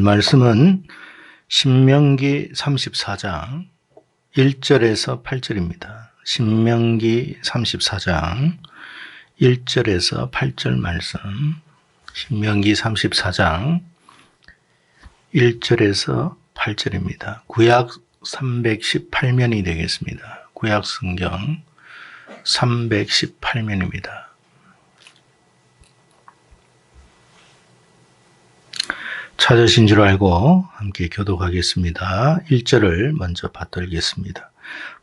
말씀은 신명기 34장 1절에서 8절입니다. 신명기 34장 1절에서 8절 말씀. 신명기 34장 1절에서 8절입니다. 구약 318면이 되겠습니다. 구약 성경 318면입니다. 찾으신 줄 알고 함께 교독하겠습니다. 1절을 먼저 받들겠습니다.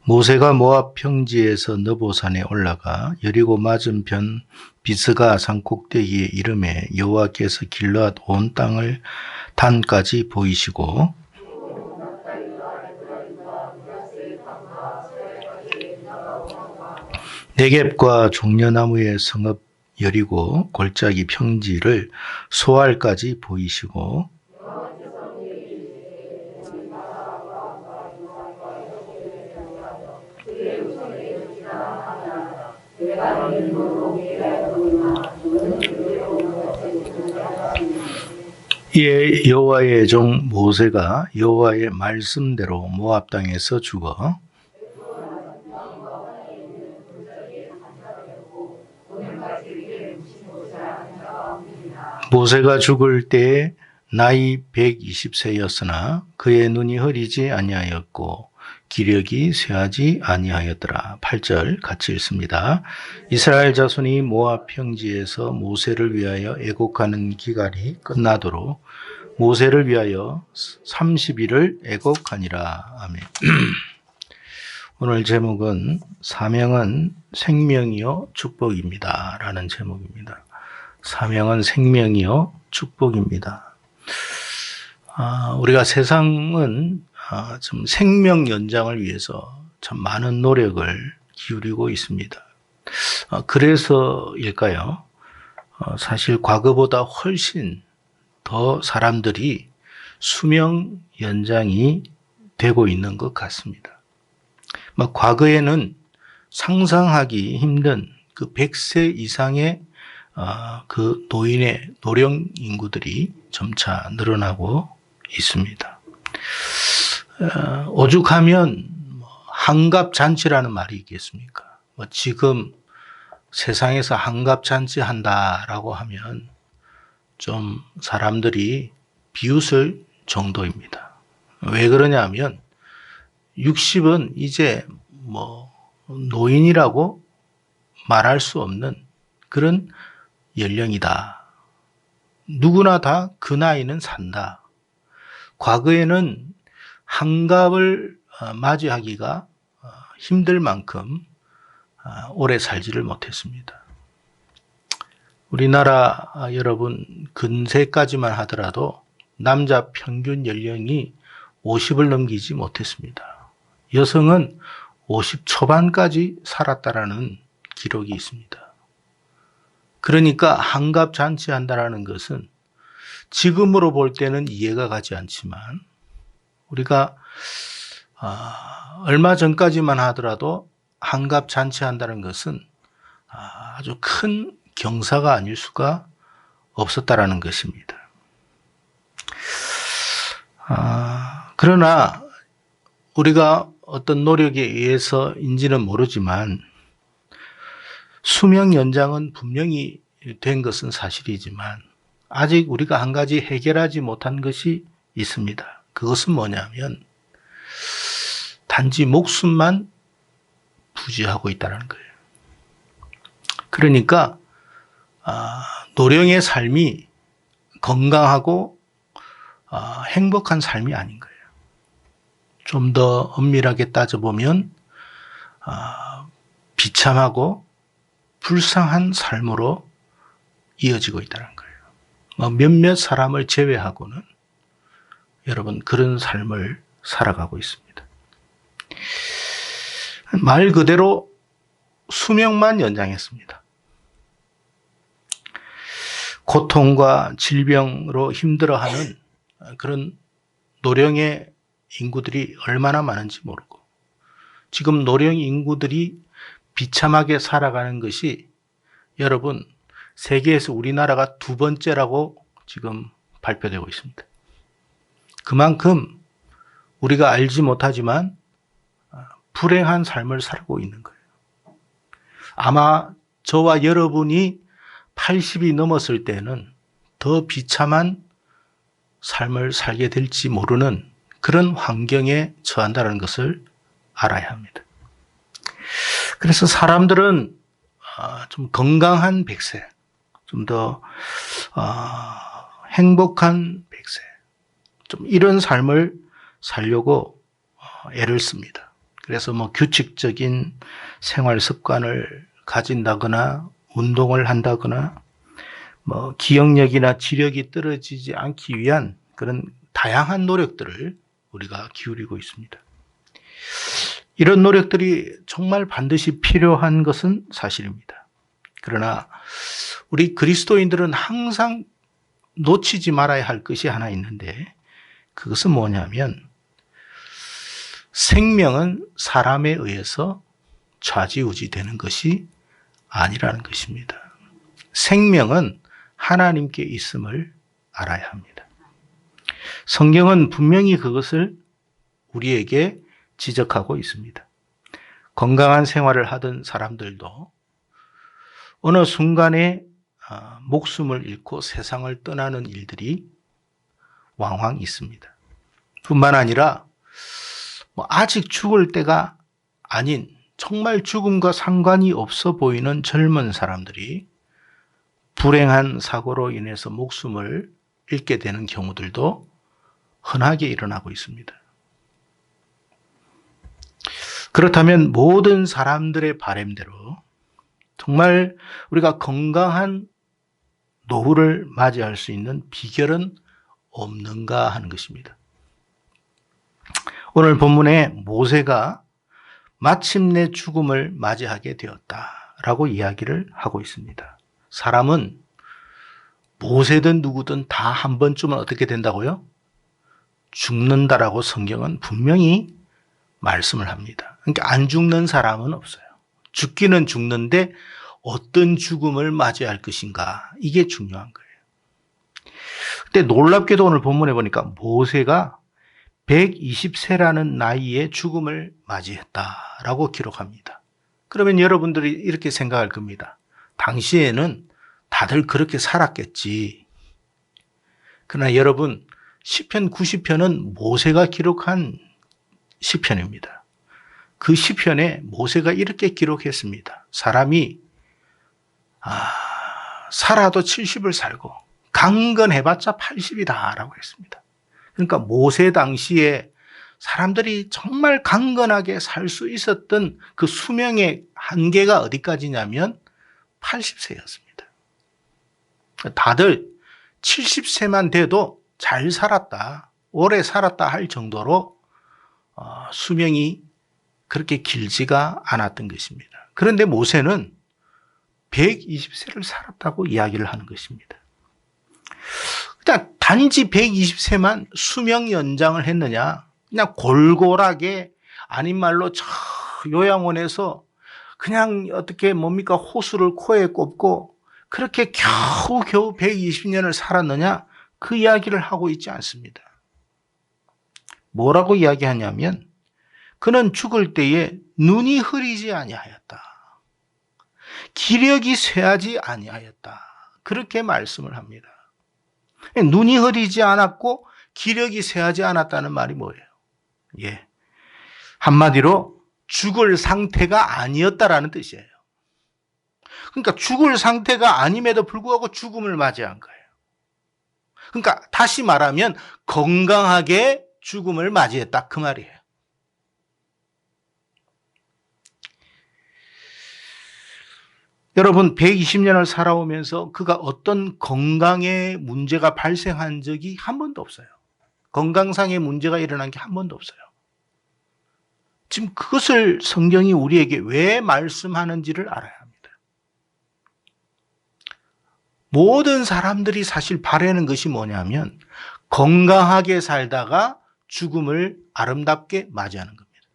모세가 모압 평지에서 느보산에 올라가 여리고 맞은편 비스가 산 꼭대기에 이르매 여호와께서 길르앗 온 땅을 단까지 보이시고 네겝과 종려나무의 성읍 여리고 골짜기 평지를 소알까지 보이시고 이에 여호와의 종 모세가 여호와의 말씀대로 모압 땅에서 죽어 모세가 죽을 때에 나이 120세였으나 그의 눈이 흐리지 아니하였고 기력이 쇠하지 아니하였더라. 8절 같이 읽습니다. 이스라엘 자손이 모압 평지에서 모세를 위하여 애곡하는 기간이 끝나도록 모세를 위하여 30일을 애곡하니라. 아멘. 오늘 제목은 사명은 생명이요 축복입니다 라는 제목입니다. 사명은 생명이요 축복입니다. 우리가 세상은 좀 생명 연장을 위해서 참 많은 노력을 기울이고 있습니다. 그래서일까요? 사실 과거보다 훨씬 더 사람들이 수명 연장이 되고 있는 것 같습니다. 과거에는 상상하기 힘든 그 100세 이상의 그 노인의 노령 인구들이 점차 늘어나고 있습니다. 오죽하면 한갑잔치라는 말이 있겠습니까? 지금 세상에서 한갑잔치 한다라고 하면 좀 사람들이 비웃을 정도입니다. 왜 그러냐면 60은 이제 노인이라고 말할 수 없는 그런 연령이다. 누구나 다 그 나이는 산다. 과거에는 한갑을 맞이하기가 힘들 만큼 오래 살지를 못했습니다. 우리나라 여러분 근세까지만 하더라도 남자 평균 연령이 50을 넘기지 못했습니다. 여성은 50 초반까지 살았다라는 기록이 있습니다. 그러니까 한갑잔치 한다라는 것은 지금으로 볼 때는 이해가 가지 않지만 우리가 얼마 전까지만 하더라도 한갑잔치 한다는 것은 아주 큰 경사가 아닐 수가 없었다라는 것입니다. 그러나 우리가 어떤 노력에 의해서인지는 모르지만 수명 연장은 분명히 된 것은 사실이지만 아직 우리가 한 가지 해결하지 못한 것이 있습니다. 그것은 뭐냐면 단지 목숨만 부지하고 있다는 거예요. 그러니까 노령의 삶이 건강하고 행복한 삶이 아닌 거예요. 좀 더 엄밀하게 따져보면 비참하고 불쌍한 삶으로 이어지고 있다는 거예요. 몇몇 사람을 제외하고는 여러분 그런 삶을 살아가고 있습니다. 말 그대로 수명만 연장했습니다. 고통과 질병으로 힘들어하는 그런 노령의 인구들이 얼마나 많은지 모르고 지금 노령 인구들이 비참하게 살아가는 것이 여러분 세계에서 우리나라가 두 번째라고 지금 발표되고 있습니다. 그만큼 우리가 알지 못하지만 불행한 삶을 살고 있는 거예요. 아마 저와 여러분이 80이 넘었을 때는 더 비참한 삶을 살게 될지 모르는 그런 환경에 처한다는 것을 알아야 합니다. 그래서 사람들은 좀 건강한 100세, 좀 더 행복한 100세, 좀 이런 삶을 살려고 애를 씁니다. 그래서 뭐 규칙적인 생활 습관을 가진다거나 운동을 한다거나 뭐 기억력이나 지력이 떨어지지 않기 위한 그런 다양한 노력들을 우리가 기울이고 있습니다. 이런 노력들이 정말 반드시 필요한 것은 사실입니다. 그러나 우리 그리스도인들은 항상 놓치지 말아야 할 것이 하나 있는데 그것은 뭐냐면 생명은 사람에 의해서 좌지우지되는 것이 아니라는 것입니다. 생명은 하나님께 있음을 알아야 합니다. 성경은 분명히 그것을 우리에게 지적하고 있습니다. 건강한 생활을 하던 사람들도 어느 순간에 목숨을 잃고 세상을 떠나는 일들이 왕왕 있습니다. 뿐만 아니라 아직 죽을 때가 아닌 정말 죽음과 상관이 없어 보이는 젊은 사람들이 불행한 사고로 인해서 목숨을 잃게 되는 경우들도 흔하게 일어나고 있습니다. 그렇다면 모든 사람들의 바람대로 정말 우리가 건강한 노후를 맞이할 수 있는 비결은 없는가 하는 것입니다. 오늘 본문에 모세가 마침내 죽음을 맞이하게 되었다라고 이야기를 하고 있습니다. 사람은 모세든 누구든 다 한 번쯤은 어떻게 된다고요? 죽는다라고 성경은 분명히 말씀을 합니다. 그러니까 안 죽는 사람은 없어요. 죽기는 죽는데 어떤 죽음을 맞이할 것인가, 이게 중요한 거예요. 근데 놀랍게도 오늘 본문에 보니까 모세가 120세라는 나이에 죽음을 맞이했다라고 기록합니다. 그러면 여러분들이 이렇게 생각할 겁니다. 당시에는 다들 그렇게 살았겠지. 그러나 여러분, 시편 90편은 모세가 기록한 시편입니다. 그 시편에 모세가 이렇게 기록했습니다. 사람이 살아도 70을 살고 강건해봤자 80이다 라고 했습니다. 그러니까 모세 당시에 사람들이 정말 강건하게 살 수 있었던 그 수명의 한계가 어디까지냐면 80세였습니다. 다들 70세만 돼도 잘 살았다, 오래 살았다 할 정도로 수명이 그렇게 길지가 않았던 것입니다. 그런데 모세는 120세를 살았다고 이야기를 하는 것입니다. 그냥 단지 120세만 수명 연장을 했느냐, 그냥 골골하게, 아닌 말로 저 요양원에서 그냥 어떻게 뭡니까 호수를 코에 꼽고 그렇게 겨우겨우 120년을 살았느냐, 그 이야기를 하고 있지 않습니다. 뭐라고 이야기하냐면 그는 죽을 때에 눈이 흐리지 아니하였다, 기력이 쇠하지 아니하였다, 그렇게 말씀을 합니다. 눈이 흐리지 않았고 기력이 쇠하지 않았다는 말이 뭐예요? 한마디로 죽을 상태가 아니었다라는 뜻이에요. 그러니까 죽을 상태가 아님에도 불구하고 죽음을 맞이한 거예요. 그러니까 다시 말하면 건강하게 죽음을 맞이했다, 그 말이에요. 여러분, 120년을 살아오면서 그가 어떤 건강에 문제가 발생한 적이 한 번도 없어요. 건강상의 문제가 일어난 게 한 번도 없어요. 지금 그것을 성경이 우리에게 왜 말씀하는지를 알아야 합니다. 모든 사람들이 사실 바라는 것이 뭐냐면 건강하게 살다가 죽음을 아름답게 맞이하는 겁니다.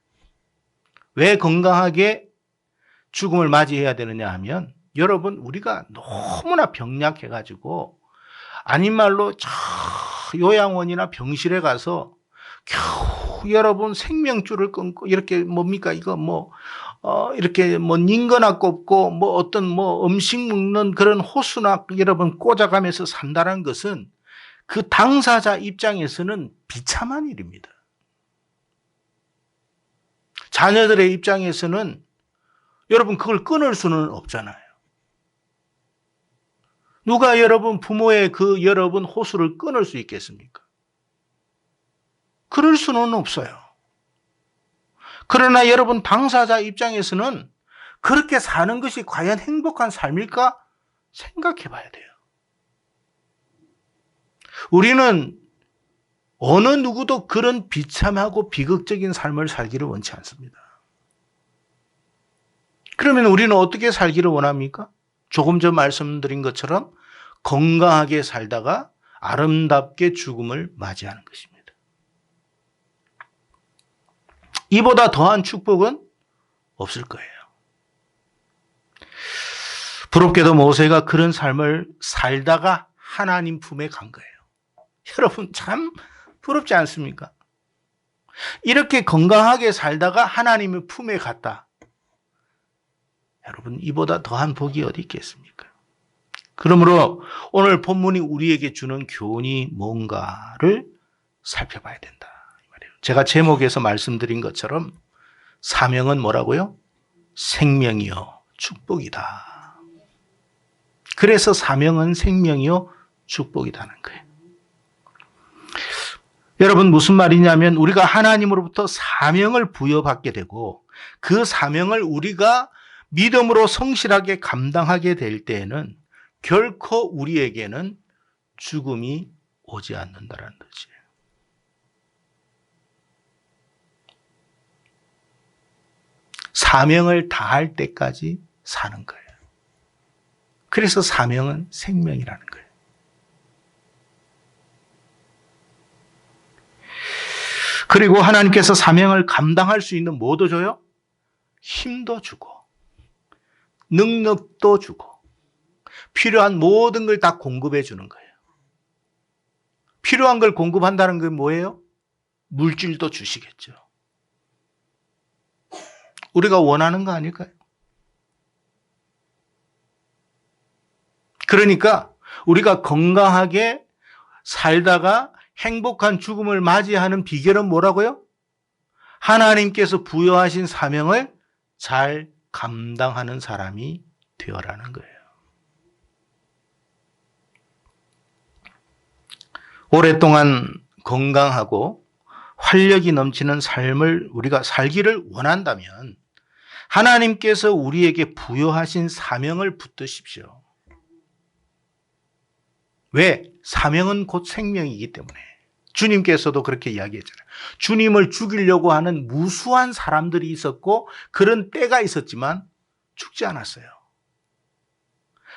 왜 건강하게 죽음을 맞이해야 되느냐 하면, 여러분, 우리가 너무나 병약해가지고 아닌 말로 저 요양원이나 병실에 가서 겨우 여러분 생명줄을 끊고 이렇게 뭡니까 이거 이렇게 닌거나 꼽고 어떤 음식 먹는 그런 호수나 여러분 꽂아가면서 산다는 것은 그 당사자 입장에서는 비참한 일입니다. 자녀들의 입장에서는 여러분 그걸 끊을 수는 없잖아요. 누가 여러분 부모의 그 여러분 호수를 끊을 수 있겠습니까? 그럴 수는 없어요. 그러나 여러분 당사자 입장에서는 그렇게 사는 것이 과연 행복한 삶일까 생각해 봐야 돼요. 우리는 어느 누구도 그런 비참하고 비극적인 삶을 살기를 원치 않습니다. 그러면 우리는 어떻게 살기를 원합니까? 조금 전 말씀드린 것처럼 건강하게 살다가 아름답게 죽음을 맞이하는 것입니다. 이보다 더한 축복은 없을 거예요. 부럽게도 모세가 그런 삶을 살다가 하나님 품에 간 거예요. 여러분 참 부럽지 않습니까? 이렇게 건강하게 살다가 하나님의 품에 갔다. 여러분 이보다 더한 복이 어디 있겠습니까? 그러므로 오늘 본문이 우리에게 주는 교훈이 뭔가를 살펴봐야 된다. 제가 제목에서 말씀드린 것처럼 사명은 뭐라고요? 생명이요 축복이다. 그래서 사명은 생명이요 축복이다는 거예요. 여러분 무슨 말이냐면 우리가 하나님으로부터 사명을 부여받게 되고 그 사명을 우리가 믿음으로 성실하게 감당하게 될 때에는 결코 우리에게는 죽음이 오지 않는다는 뜻이에요. 사명을 다할 때까지 사는 거예요. 그래서 사명은 생명이라는 거예요. 그리고 하나님께서 사명을 감당할 수 있는 뭐도 줘요? 힘도 주고 능력도 주고 필요한 모든 걸 다 공급해 주는 거예요. 필요한 걸 공급한다는 게 뭐예요? 물질도 주시겠죠. 우리가 원하는 거 아닐까요? 그러니까 우리가 건강하게 살다가 행복한 죽음을 맞이하는 비결은 뭐라고요? 하나님께서 부여하신 사명을 잘 감당하는 사람이 되어라는 거예요. 오랫동안 건강하고 활력이 넘치는 삶을 우리가 살기를 원한다면 하나님께서 우리에게 부여하신 사명을 붙드십시오. 왜? 사명은 곧 생명이기 때문에. 주님께서도 그렇게 이야기했잖아요. 주님을 죽이려고 하는 무수한 사람들이 있었고 그런 때가 있었지만 죽지 않았어요.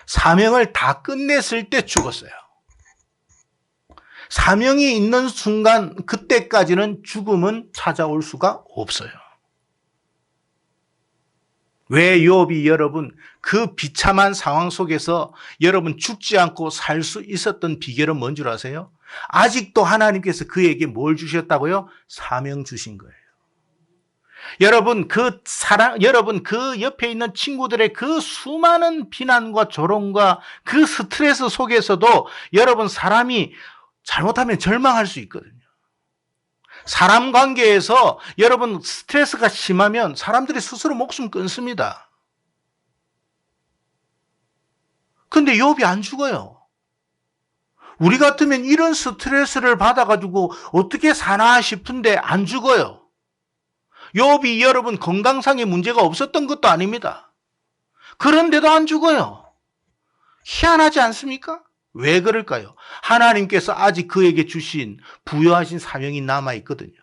사명을 다 끝냈을 때 죽었어요. 사명이 있는 순간 그때까지는 죽음은 찾아올 수가 없어요. 왜 욥이 여러분 그 비참한 상황 속에서 여러분 죽지 않고 살 수 있었던 비결은 뭔 줄 아세요? 아직도 하나님께서 그에게 뭘 주셨다고요? 사명 주신 거예요. 여러분 여러분 그 옆에 있는 친구들의 그 수많은 비난과 조롱과 그 스트레스 속에서도 여러분 사람이 잘못하면 절망할 수 있거든요. 사람 관계에서 여러분 스트레스가 심하면 사람들이 스스로 목숨 끊습니다. 근데 욥이 안 죽어요. 우리 같으면 이런 스트레스를 받아가지고 어떻게 사나 싶은데 안 죽어요. 욥이 여러분 건강상의 문제가 없었던 것도 아닙니다. 그런데도 안 죽어요. 희한하지 않습니까? 왜 그럴까요? 하나님께서 아직 그에게 주신 부여하신 사명이 남아있거든요.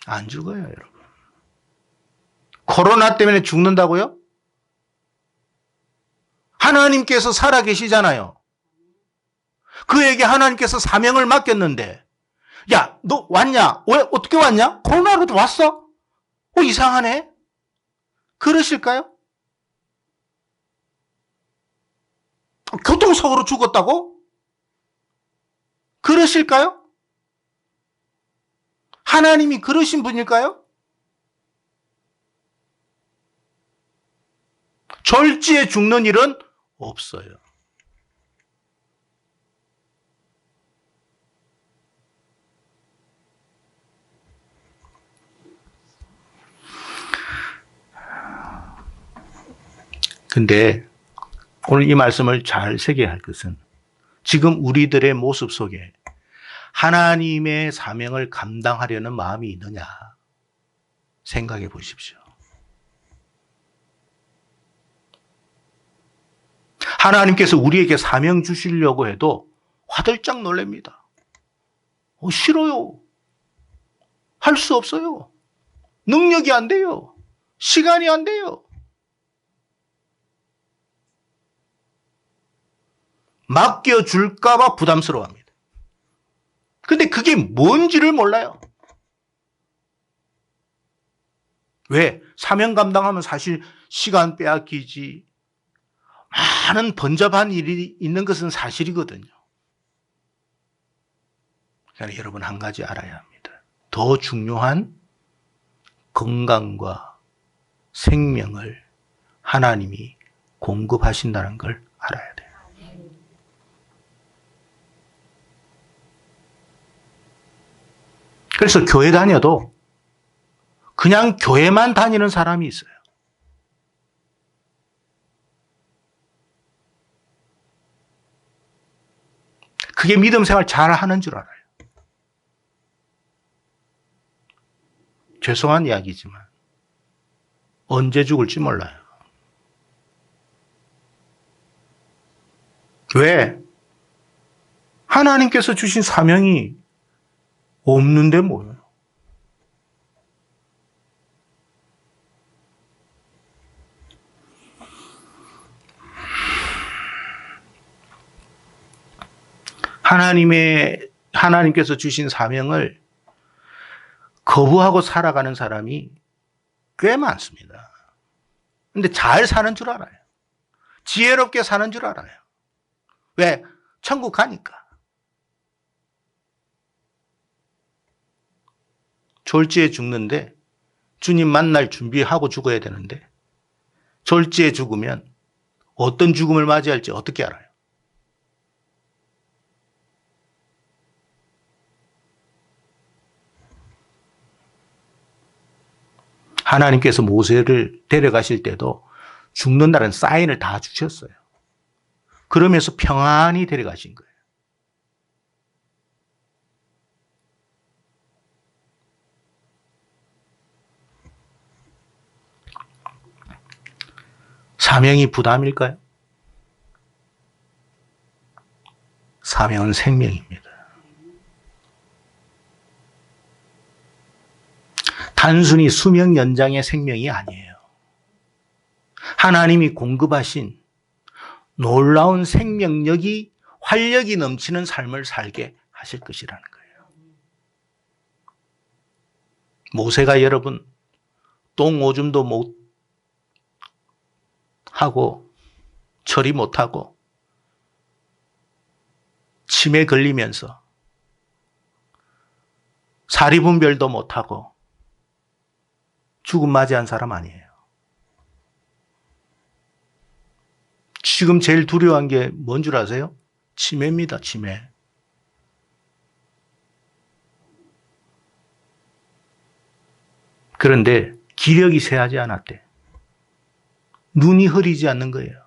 안 죽어요, 여러분. 코로나 때문에 죽는다고요? 하나님께서 살아계시잖아요. 그에게 하나님께서 사명을 맡겼는데 야, 너 왔냐? 왜 어떻게 왔냐? 코로나로도 왔어? 이상하네? 그러실까요? 교통사고로 죽었다고? 그러실까요? 하나님이 그러신 분일까요? 졸지에 죽는 일은 없어요. 근데 오늘 이 말씀을 잘 새겨야 할 것은 지금 우리들의 모습 속에 하나님의 사명을 감당하려는 마음이 있느냐 생각해 보십시오. 하나님께서 우리에게 사명 주시려고 해도 화들짝 놀랍니다. 싫어요. 할 수 없어요. 능력이 안 돼요. 시간이 안 돼요. 맡겨줄까봐 부담스러워합니다. 근데 그게 뭔지를 몰라요. 왜? 사명 감당하면 사실 시간 빼앗기지, 많은 번잡한 일이 있는 것은 사실이거든요. 그러니까 여러분 한 가지 알아야 합니다. 더 중요한 건강과 생명을 하나님이 공급하신다는 걸 알아야 돼요. 그래서 교회 다녀도 그냥 교회만 다니는 사람이 있어요. 그게 믿음 생활 잘 하는 줄 알아요. 죄송한 이야기지만 언제 죽을지 몰라요. 왜? 하나님께서 주신 사명이 없는데 뭐예요? 하나님께서 주신 사명을 거부하고 살아가는 사람이 꽤 많습니다. 근데 잘 사는 줄 알아요. 지혜롭게 사는 줄 알아요. 왜? 천국 가니까. 졸지에 죽는데 주님 만날 준비하고 죽어야 되는데 졸지에 죽으면 어떤 죽음을 맞이할지 어떻게 알아요? 하나님께서 모세를 데려가실 때도 죽는다는 사인을 다 주셨어요. 그러면서 평안히 데려가신 거예요. 사명이 부담일까요? 사명은 생명입니다. 단순히 수명 연장의 생명이 아니에요. 하나님이 공급하신 놀라운 생명력이 활력이 넘치는 삶을 살게 하실 것이라는 거예요. 모세가 여러분 똥 오줌도 못 하고 처리 못하고 치매 걸리면서 사리분별도 못하고 죽음 맞이한 사람 아니에요. 지금 제일 두려워한 게 뭔 줄 아세요? 치매입니다. 치매. 그런데 기력이 쇠하지 않았대. 눈이 흐리지 않는 거예요.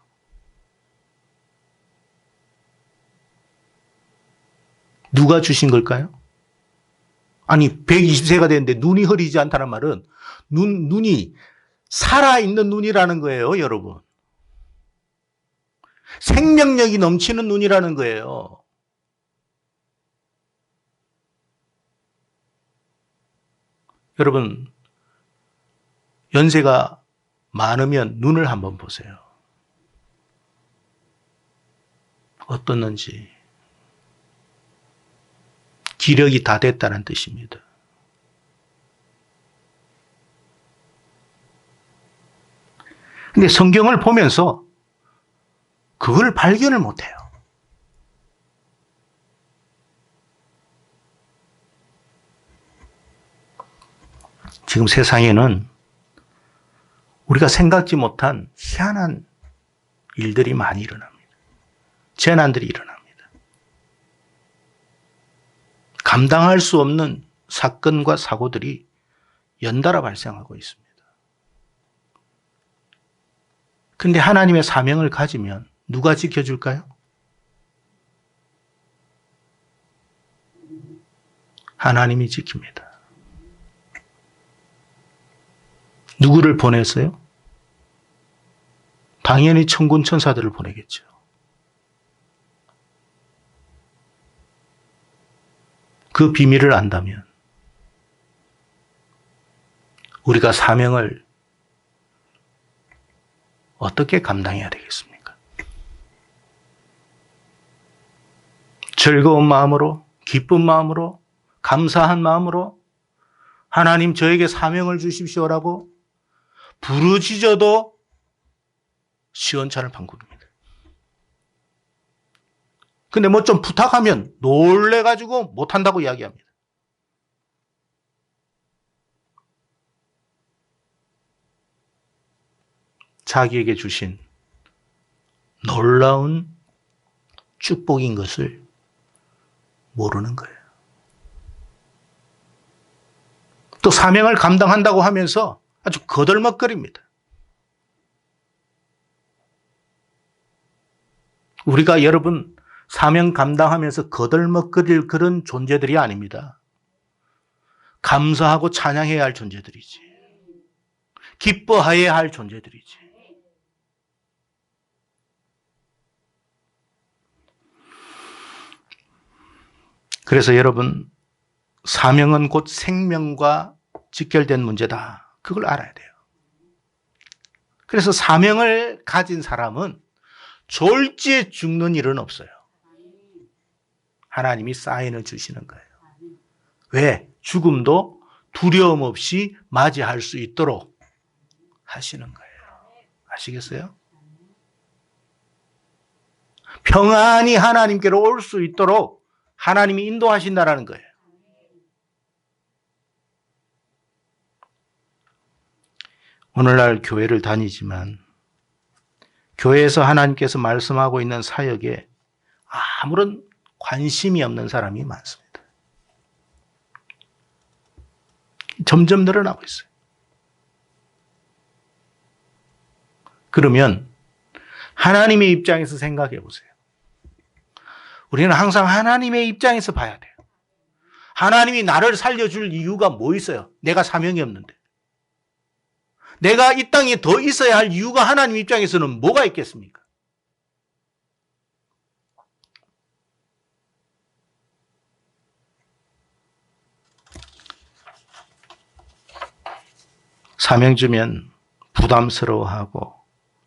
누가 주신 걸까요? 아니 120세가 됐는데 눈이 흐리지 않다는 말은 눈이 살아있는 눈이라는 거예요, 여러분. 생명력이 넘치는 눈이라는 거예요. 여러분, 연세가 많으면 눈을 한번 보세요. 어떻는지. 기력이 다 됐다는 뜻입니다. 근데 성경을 보면서 그걸 발견을 못해요. 지금 세상에는 우리가 생각지 못한 희한한 일들이 많이 일어납니다. 재난들이 일어납니다. 감당할 수 없는 사건과 사고들이 연달아 발생하고 있습니다. 그런데 하나님의 사명을 가지면 누가 지켜줄까요? 하나님이 지킵니다. 누구를 보냈어요? 당연히 천군 천사들을 보내겠죠. 그 비밀을 안다면 우리가 사명을 어떻게 감당해야 되겠습니까? 즐거운 마음으로, 기쁜 마음으로, 감사한 마음으로 하나님 저에게 사명을 주십시오라고 부르짖어도 시원찮을 판국입니다. 근데 뭐 좀 부탁하면 놀래가지고 못한다고 이야기합니다. 자기에게 주신 놀라운 축복인 것을 모르는 거예요. 또 사명을 감당한다고 하면서 아주 거들먹거립니다. 우리가 여러분 사명 감당하면서 거들먹거릴 그런 존재들이 아닙니다. 감사하고 찬양해야 할 존재들이지. 기뻐해야 할 존재들이지. 그래서 여러분, 사명은 곧 생명과 직결된 문제다. 그걸 알아야 돼요. 그래서 사명을 가진 사람은 졸지에 죽는 일은 없어요. 하나님이 사인을 주시는 거예요. 왜? 죽음도 두려움 없이 맞이할 수 있도록 하시는 거예요. 아시겠어요? 평안히 하나님께로 올 수 있도록 하나님이 인도하신다라는 거예요. 오늘날 교회를 다니지만 교회에서 하나님께서 말씀하고 있는 사역에 아무런 관심이 없는 사람이 많습니다. 점점 늘어나고 있어요. 그러면 하나님의 입장에서 생각해 보세요. 우리는 항상 하나님의 입장에서 봐야 돼요. 하나님이 나를 살려줄 이유가 뭐 있어요? 내가 사명이 없는데. 내가 이 땅에 더 있어야 할 이유가 하나님 입장에서는 뭐가 있겠습니까? 사명 주면 부담스러워하고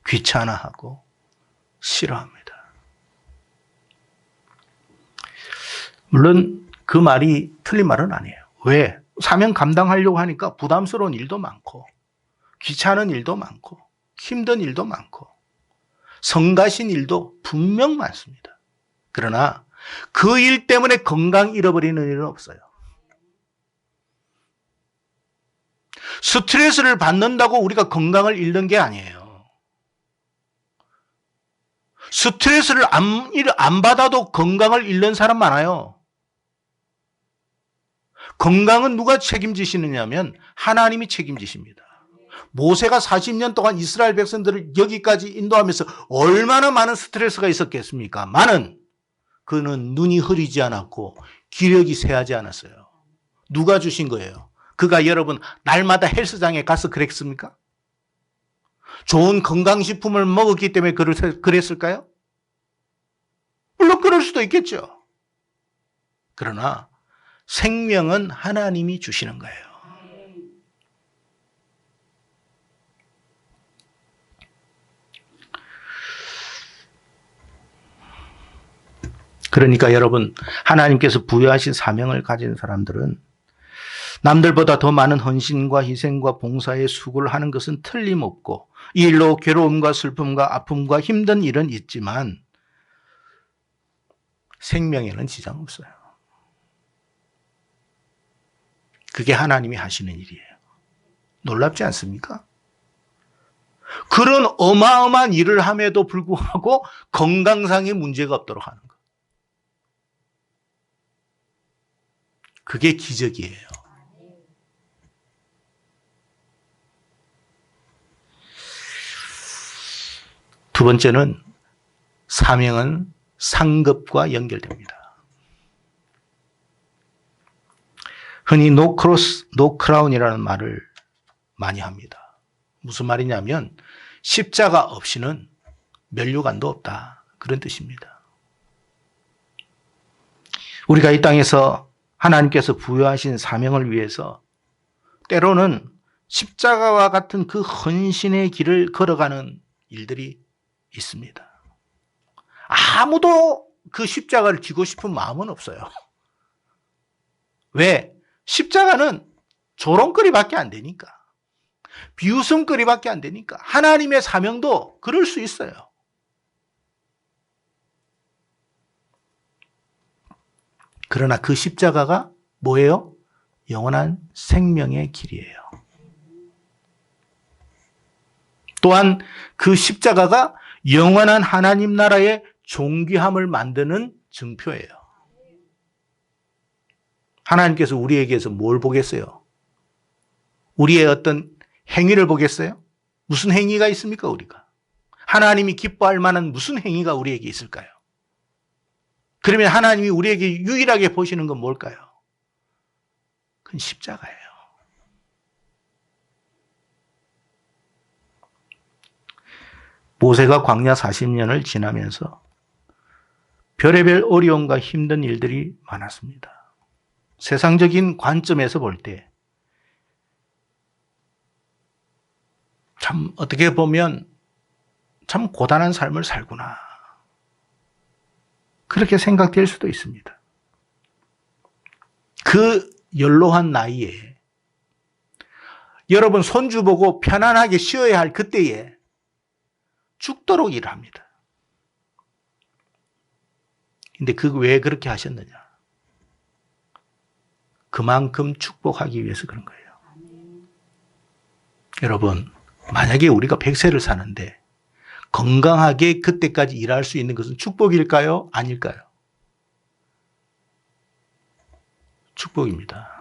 귀찮아하고 싫어합니다. 물론 그 말이 틀린 말은 아니에요. 왜? 사명 감당하려고 하니까 부담스러운 일도 많고 귀찮은 일도 많고 힘든 일도 많고 성가신 일도 분명 많습니다. 그러나 그 일 때문에 건강 잃어버리는 일은 없어요. 스트레스를 받는다고 우리가 건강을 잃는 게 아니에요. 스트레스를 안 받아도 건강을 잃는 사람 많아요. 건강은 누가 책임지시느냐면 하나님이 책임지십니다. 모세가 40년 동안 이스라엘 백성들을 여기까지 인도하면서 얼마나 많은 스트레스가 있었겠습니까? 그는 눈이 흐리지 않았고 기력이 쇠하지 않았어요. 누가 주신 거예요? 그가 여러분 날마다 헬스장에 가서 그랬습니까? 좋은 건강식품을 먹었기 때문에 그랬을까요? 물론 그럴 수도 있겠죠. 그러나 생명은 하나님이 주시는 거예요. 그러니까 여러분, 하나님께서 부여하신 사명을 가진 사람들은 남들보다 더 많은 헌신과 희생과 봉사의 수고를 하는 것은 틀림없고 이 일로 괴로움과 슬픔과 아픔과 힘든 일은 있지만 생명에는 지장 없어요. 그게 하나님이 하시는 일이에요. 놀랍지 않습니까? 그런 어마어마한 일을 함에도 불구하고 건강상의 문제가 없도록 하는 것. 그게 기적이에요. 두 번째는 사명은 상급과 연결됩니다. 흔히 노 크로스, 노 크라운이라는 말을 많이 합니다. 무슨 말이냐면 십자가 없이는 면류관도 없다. 그런 뜻입니다. 우리가 이 땅에서 하나님께서 부여하신 사명을 위해서 때로는 십자가와 같은 그 헌신의 길을 걸어가는 일들이 있습니다. 아무도 그 십자가를 지고 싶은 마음은 없어요. 왜? 십자가는 조롱거리밖에 안 되니까. 비웃음거리밖에 안 되니까. 하나님의 사명도 그럴 수 있어요. 그러나 그 십자가가 뭐예요? 영원한 생명의 길이에요. 또한 그 십자가가 영원한 하나님 나라의 존귀함을 만드는 증표예요. 하나님께서 우리에게서 뭘 보겠어요? 우리의 어떤 행위를 보겠어요? 무슨 행위가 있습니까, 우리가? 하나님이 기뻐할 만한 무슨 행위가 우리에게 있을까요? 그러면 하나님이 우리에게 유일하게 보시는 건 뭘까요? 그건 십자가예요. 모세가 광야 40년을 지나면서 별의별 어려움과 힘든 일들이 많았습니다. 세상적인 관점에서 볼 때 참 어떻게 보면 참 고단한 삶을 살구나. 그렇게 생각될 수도 있습니다. 그 연로한 나이에 여러분 손주 보고 편안하게 쉬어야 할 그때에 죽도록 일합니다. 근데 왜 그렇게 하셨느냐? 그만큼 축복하기 위해서 그런 거예요. 여러분, 만약에 우리가 100세를 사는데 건강하게 그때까지 일할 수 있는 것은 축복일까요? 아닐까요? 축복입니다.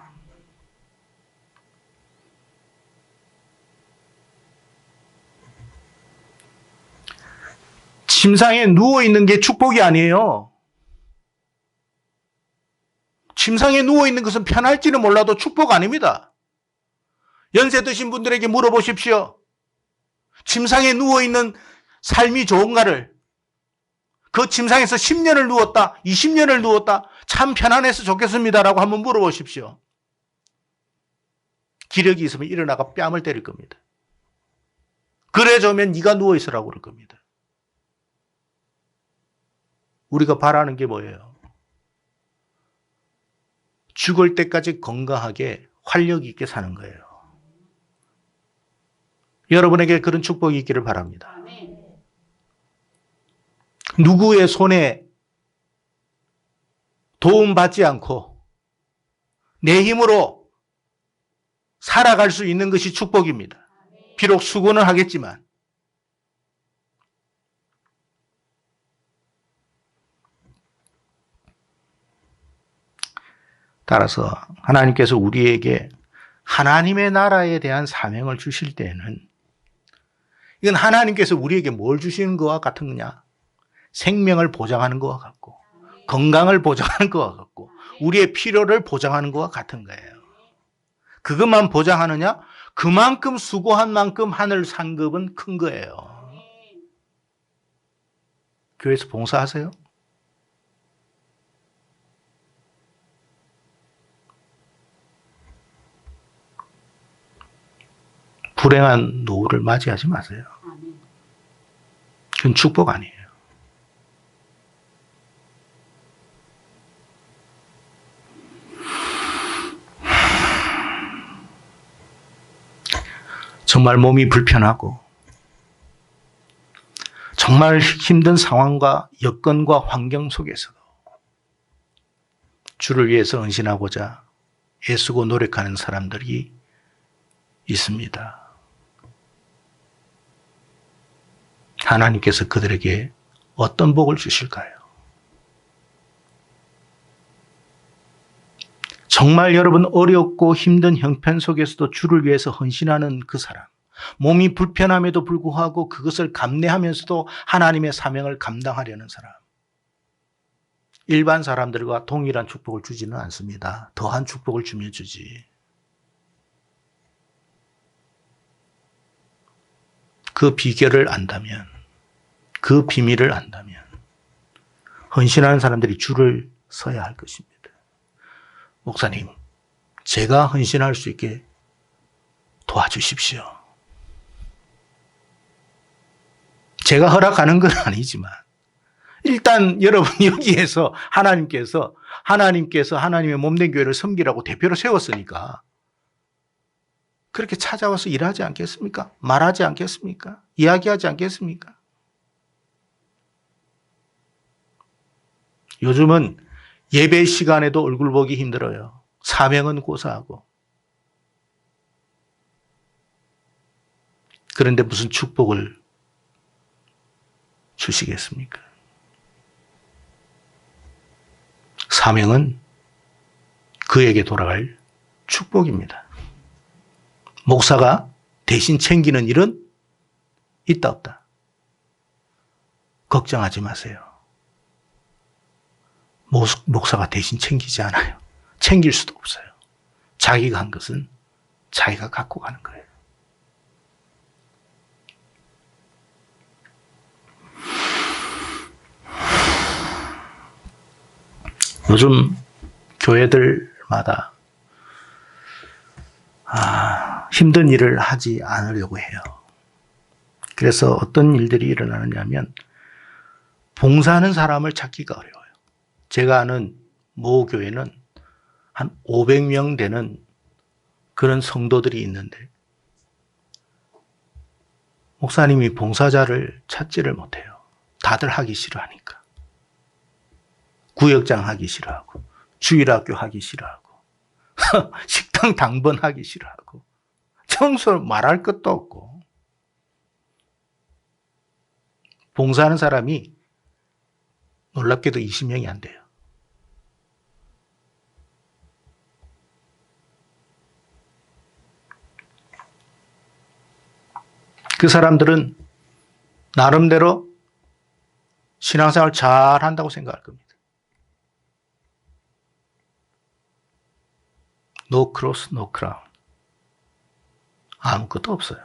침상에 누워있는 게 축복이 아니에요. 침상에 누워있는 것은 편할지는 몰라도 축복 아닙니다. 연세 드신 분들에게 물어보십시오. 침상에 누워있는 삶이 좋은가를, 그 침상에서 10년을 누웠다, 20년을 누웠다, 참 편안해서 좋겠습니다라고 한번 물어보십시오. 기력이 있으면 일어나가 뺨을 때릴 겁니다. 그래 좋으면 네가 누워있으라고 그럴 겁니다. 우리가 바라는 게 뭐예요? 죽을 때까지 건강하게 활력 있게 사는 거예요. 여러분에게 그런 축복이 있기를 바랍니다. 누구의 손에 도움받지 않고 내 힘으로 살아갈 수 있는 것이 축복입니다. 비록 수고는 하겠지만. 따라서 하나님께서 우리에게 하나님의 나라에 대한 사명을 주실 때는 이건 하나님께서 우리에게 뭘 주시는 것과 같은 거냐? 생명을 보장하는 것과 같고 건강을 보장하는 것과 같고 우리의 필요를 보장하는 것과 같은 거예요. 그것만 보장하느냐? 그만큼 수고한 만큼 하늘 상급은 큰 거예요. 교회에서 봉사하세요? 불행한 노후를 맞이하지 마세요. 그건 축복 아니에요. 정말 몸이 불편하고 정말 힘든 상황과 여건과 환경 속에서도 주를 위해서 헌신하고자 애쓰고 노력하는 사람들이 있습니다. 하나님께서 그들에게 어떤 복을 주실까요? 정말 여러분 어렵고 힘든 형편 속에서도 주를 위해서 헌신하는 그 사람, 몸이 불편함에도 불구하고 그것을 감내하면서도 하나님의 사명을 감당하려는 사람, 일반 사람들과 동일한 축복을 주지는 않습니다. 더한 축복을 주면 주지. 그 비결을 안다면, 그 비밀을 안다면 헌신하는 사람들이 줄을 서야 할 것입니다. 목사님, 제가 헌신할 수 있게 도와주십시오. 제가 허락하는 건 아니지만 일단 여러분 여기에서 하나님께서 하나님의 몸된 교회를 섬기라고 대표로 세웠으니까 그렇게 찾아와서 일하지 않겠습니까? 말하지 않겠습니까? 이야기하지 않겠습니까? 요즘은 예배 시간에도 얼굴 보기 힘들어요. 사명은 고사하고. 그런데 무슨 축복을 주시겠습니까? 사명은 그에게 돌아갈 축복입니다. 목사가 대신 챙기는 일은 있다 없다. 걱정하지 마세요. 목사가 대신 챙기지 않아요. 챙길 수도 없어요. 자기가 한 것은 자기가 갖고 가는 거예요. 요즘 교회들마다 힘든 일을 하지 않으려고 해요. 그래서 어떤 일들이 일어나느냐 하면 봉사하는 사람을 찾기가 어려워요. 제가 아는 모 교회는 한 500명 되는 그런 성도들이 있는데 목사님이 봉사자를 찾지를 못해요. 다들 하기 싫어하니까. 구역장 하기 싫어하고 주일학교 하기 싫어하고 식당 당번 하기 싫어하고 청소 말할 것도 없고 봉사하는 사람이 놀랍게도 20명이 안 돼요. 그 사람들은 나름대로 신앙생활 잘 한다고 생각할 겁니다. No cross, no crown. 아무것도 없어요.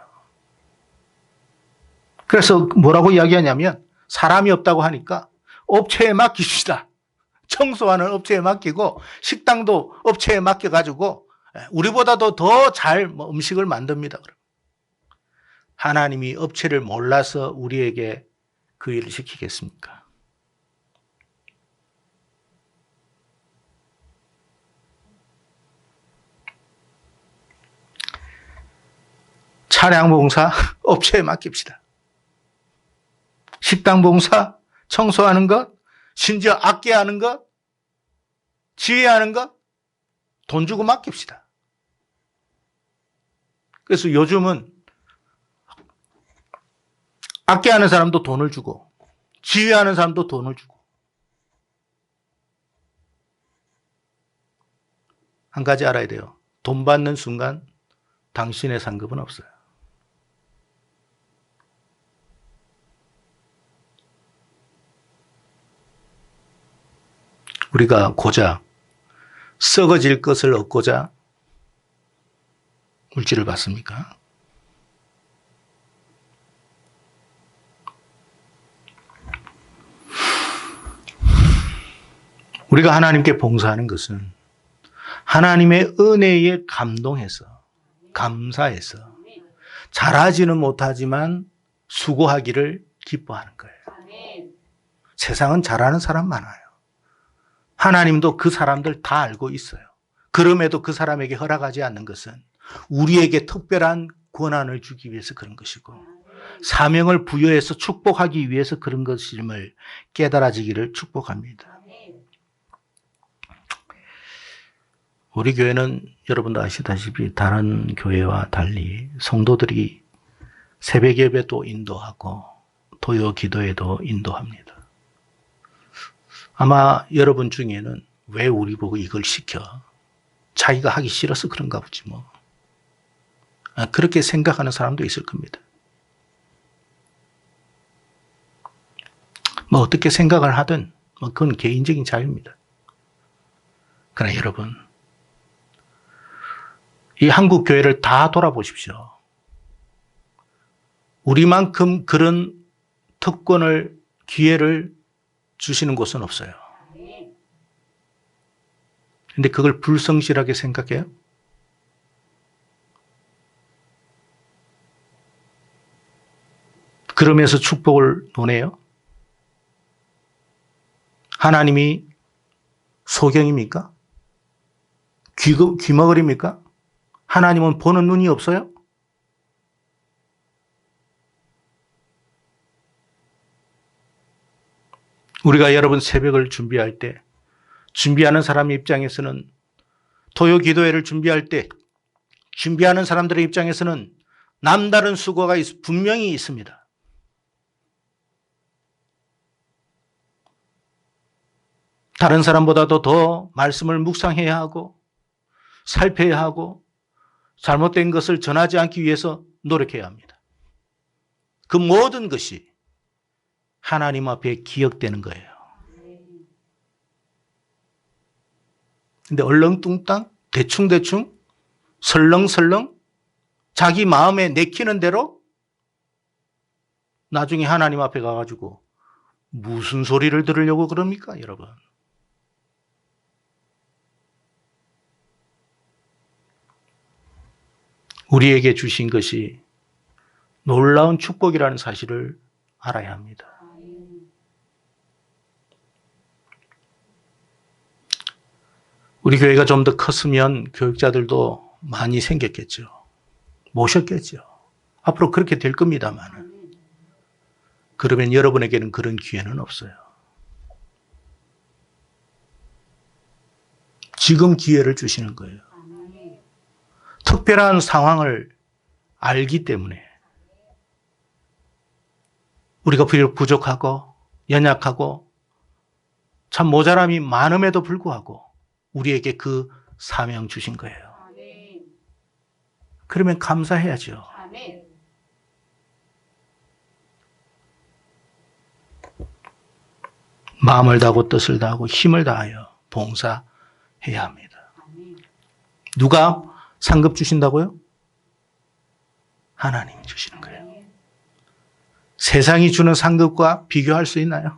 그래서 뭐라고 이야기하냐면 사람이 없다고 하니까 업체에 맡깁시다. 청소하는 업체에 맡기고 식당도 업체에 맡겨가지고 우리보다도 더 잘 음식을 만듭니다. 하나님이 업체를 몰라서 우리에게 그 일을 시키겠습니까? 차량 봉사 업체에 맡깁시다. 식당 봉사, 청소하는 것, 심지어 악기하는 것, 지휘하는 것, 돈 주고 맡깁시다. 그래서 요즘은 악기하는 사람도 돈을 주고, 지휘하는 사람도 돈을 주고. 한 가지 알아야 돼요. 돈 받는 순간 당신의 상급은 없어요. 우리가 고작 썩어질 것을 얻고자 물질을 받습니까? 우리가 하나님께 봉사하는 것은 하나님의 은혜에 감동해서, 감사해서, 잘하지는 못하지만 수고하기를 기뻐하는 거예요. 세상은 잘하는 사람 많아요. 하나님도 그 사람들 다 알고 있어요. 그럼에도 그 사람에게 허락하지 않는 것은 우리에게 특별한 권한을 주기 위해서 그런 것이고 사명을 부여해서 축복하기 위해서 그런 것임을 깨달아지기를 축복합니다. 우리 교회는 여러분도 아시다시피 다른 교회와 달리 성도들이 새벽 예배도 인도하고 토요 기도에도 인도합니다. 아마 여러분 중에는 왜 우리 보고 이걸 시켜? 자기가 하기 싫어서 그런가 보지 뭐. 그렇게 생각하는 사람도 있을 겁니다. 뭐 어떻게 생각을 하든 뭐 그건 개인적인 자유입니다. 그러나 여러분, 이 한국 교회를 다 돌아보십시오. 우리만큼 그런 특권을, 기회를 주시는 곳은 없어요. 근데 그걸 불성실하게 생각해요? 그러면서 축복을 논해요? 하나님이 소경입니까? 귀머거리입니까? 하나님은 보는 눈이 없어요? 우리가 여러분 새벽을 준비할 때, 준비하는 사람 입장에서는, 토요 기도회를 준비할 때 준비하는 사람들의 입장에서는 남다른 수고가 분명히 있습니다. 다른 사람보다도 더 말씀을 묵상해야 하고 살펴야 하고 잘못된 것을 전하지 않기 위해서 노력해야 합니다. 그 모든 것이 하나님 앞에 기억되는 거예요. 근데 얼렁뚱땅, 대충대충, 설렁설렁 자기 마음에 내키는 대로 나중에 하나님 앞에 가가지고 무슨 소리를 들으려고 그럽니까, 여러분? 우리에게 주신 것이 놀라운 축복이라는 사실을 알아야 합니다. 우리 교회가 좀 더 컸으면 교육자들도 많이 생겼겠죠. 모셨겠죠. 앞으로 그렇게 될 겁니다만. 그러면 여러분에게는 그런 기회는 없어요. 지금 기회를 주시는 거예요. 특별한 상황을 알기 때문에 우리가 비록 부족하고 연약하고 참 모자람이 많음에도 불구하고 우리에게 그 사명 주신 거예요. 그러면 감사해야죠. 마음을 다하고 뜻을 다하고 힘을 다하여 봉사해야 합니다. 누가 상급 주신다고요? 하나님이 주시는 거예요. 세상이 주는 상급과 비교할 수 있나요?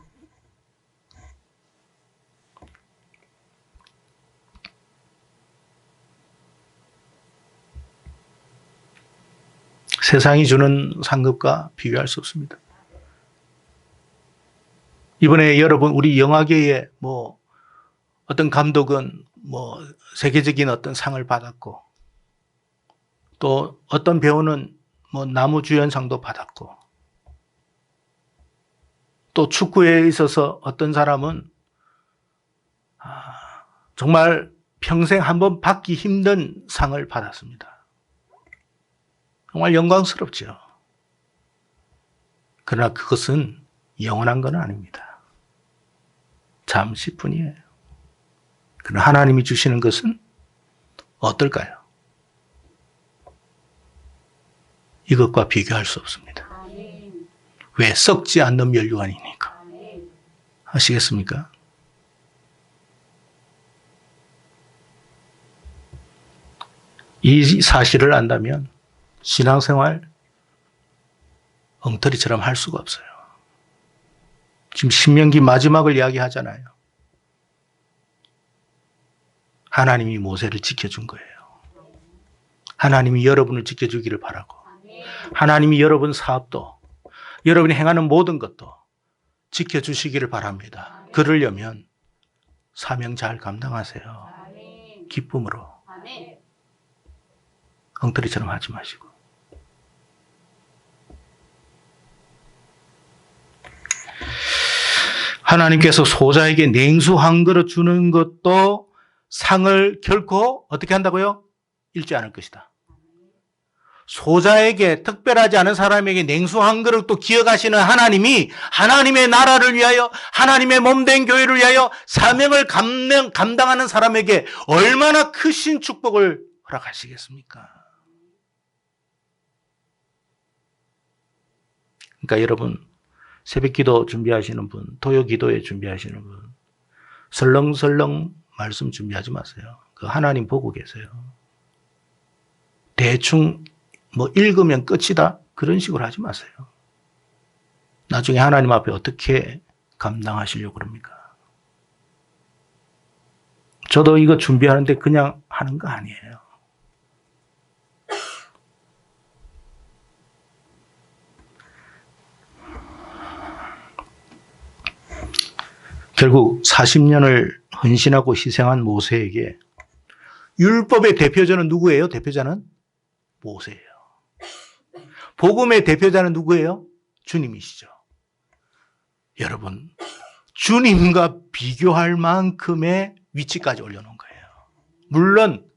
세상이 주는 상급과 비교할 수 없습니다. 이번에 여러분 우리 영화계에 어떤 감독은 세계적인 어떤 상을 받았고 또 어떤 배우는 나무주연상도 받았고 또 축구에 있어서 어떤 사람은 정말 평생 한번 받기 힘든 상을 받았습니다. 정말 영광스럽죠. 그러나 그것은 영원한 건 아닙니다. 잠시뿐이에요. 그러나 하나님이 주시는 것은 어떨까요? 이것과 비교할 수 없습니다. 왜? 썩지 않는 면류관이니까. 아시겠습니까? 이 사실을 안다면 신앙생활 엉터리처럼 할 수가 없어요. 지금 신명기 마지막을 이야기하잖아요. 하나님이 모세를 지켜준 거예요. 하나님이 여러분을 지켜주기를 바라고 하나님이 여러분 사업도 여러분이 행하는 모든 것도 지켜주시기를 바랍니다. 그러려면 사명 잘 감당하세요. 기쁨으로. 엉터리처럼 하지 마시고. 하나님께서 소자에게 냉수 한 그릇 주는 것도 상을 결코 어떻게 한다고요? 잃지 않을 것이다. 소자에게, 특별하지 않은 사람에게 냉수 한 그릇도 기억하시는 하나님이 하나님의 나라를 위하여, 하나님의 몸된 교회를 위하여 사명을 감당하는 사람에게 얼마나 크신 축복을 허락하시겠습니까? 그러니까 여러분, 새벽 기도 준비하시는 분, 토요 기도에 준비하시는 분, 설렁설렁 말씀 준비하지 마세요. 그 하나님 보고 계세요. 대충 뭐 읽으면 끝이다, 그런 식으로 하지 마세요. 나중에 하나님 앞에 어떻게 감당하시려고 그럽니까? 저도 이거 준비하는데 그냥 하는 거 아니에요. 결국 40년을 헌신하고 희생한 모세에게 율법의 대표자는 누구예요? 대표자는 모세예요. 복음의 대표자는 누구예요? 주님이시죠. 여러분, 주님과 비교할 만큼의 위치까지 올려놓은 거예요. 물론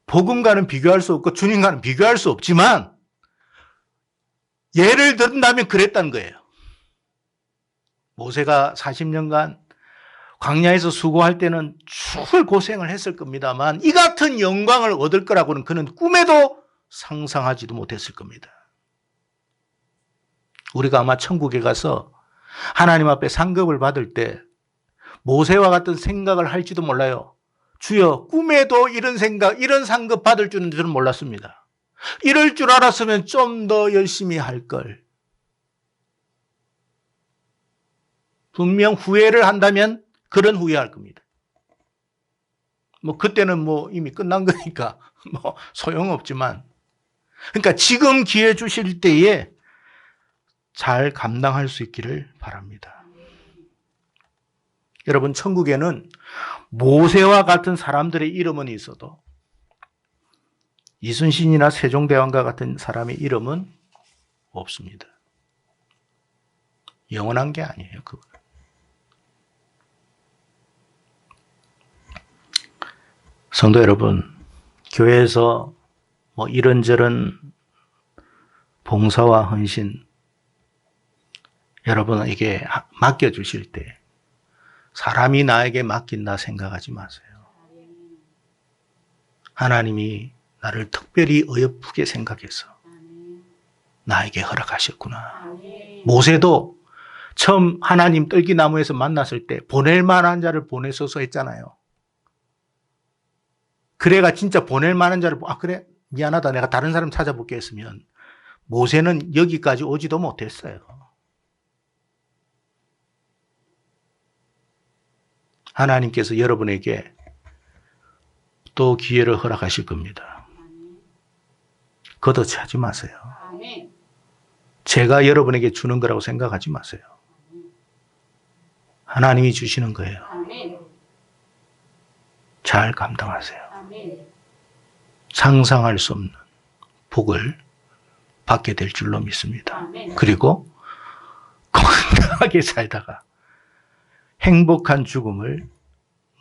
복음과는 비교할 수 없고 주님과는 비교할 수 없지만 예를 든다면 그랬다는 거예요. 모세가 40년간 광야에서 수고할 때는 죽을 고생을 했을 겁니다만 이 같은 영광을 얻을 거라고는 그는 꿈에도 상상하지도 못했을 겁니다. 우리가 아마 천국에 가서 하나님 앞에 상급을 받을 때 모세와 같은 생각을 할지도 몰라요. 주여, 꿈에도 이런 생각, 이런 상급 받을 줄은 저는 몰랐습니다. 이럴 줄 알았으면 좀 더 열심히 할 걸. 분명 후회를 한다면 그런 후회할 겁니다. 뭐 그때는 뭐 이미 끝난 거니까 뭐 소용없지만, 그러니까 지금 기회 주실 때에 잘 감당할 수 있기를 바랍니다. 여러분, 천국에는 모세와 같은 사람들의 이름은 있어도 이순신이나 세종대왕과 같은 사람의 이름은 없습니다. 영원한 게 아니에요, 그건. 성도 여러분, 교회에서 뭐 이런저런 봉사와 헌신 여러분에게 맡겨주실 때 사람이 나에게 맡긴다 생각하지 마세요. 하나님이 나를 특별히 어여쁘게 생각해서 나에게 허락하셨구나. 모세도 처음 하나님 떨기나무에서 만났을 때 보낼 만한 자를 보내소서 했잖아요. 그래가 진짜 보낼 만한 자를, 그래, 미안하다, 내가 다른 사람 찾아볼게 했으면 모세는 여기까지 오지도 못했어요. 하나님께서 여러분에게 또 기회를 허락하실 겁니다. 걷어차지 마세요. 제가 여러분에게 주는 거라고 생각하지 마세요. 하나님이 주시는 거예요. 잘 감당하세요. 상상할 수 없는 복을 받게 될 줄로 믿습니다. 그리고 건강하게 살다가 행복한 죽음을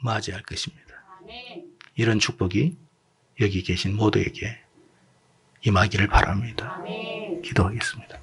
맞이할 것입니다. 이런 축복이 여기 계신 모두에게 임하기를 바랍니다. 기도하겠습니다.